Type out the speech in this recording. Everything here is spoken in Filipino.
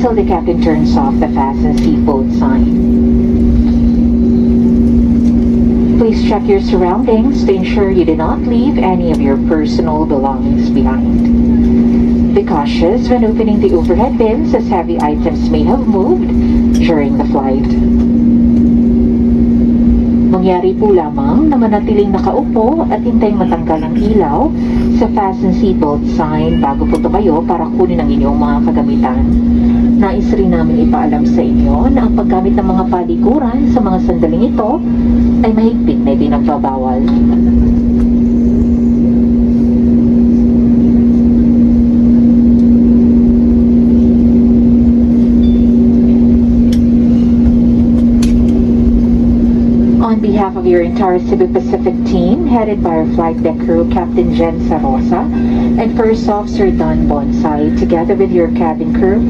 until the captain turns off the fasten seatbelt sign. Please check your surroundings to ensure you do not leave any of your personal belongings behind. Be cautious when opening the overhead bins as heavy items may have moved during the flight. Mangyari po lamang na manatiling nakaupo at hintayong matanggal ang ilaw sa fasten seatbelt sign bago po tumayo para kunin ang inyong mga kagamitan. Nais rin namin ipaalam sa inyo na ang paggamit ng mga palikuran sa mga sandaling ito ay mahigpit na ipinagbabawal. On behalf of your entire Cebu Pacific team, headed by our flight deck crew, Captain Jen Sarosa and First Officer Don Bonsai, together with your cabin crew,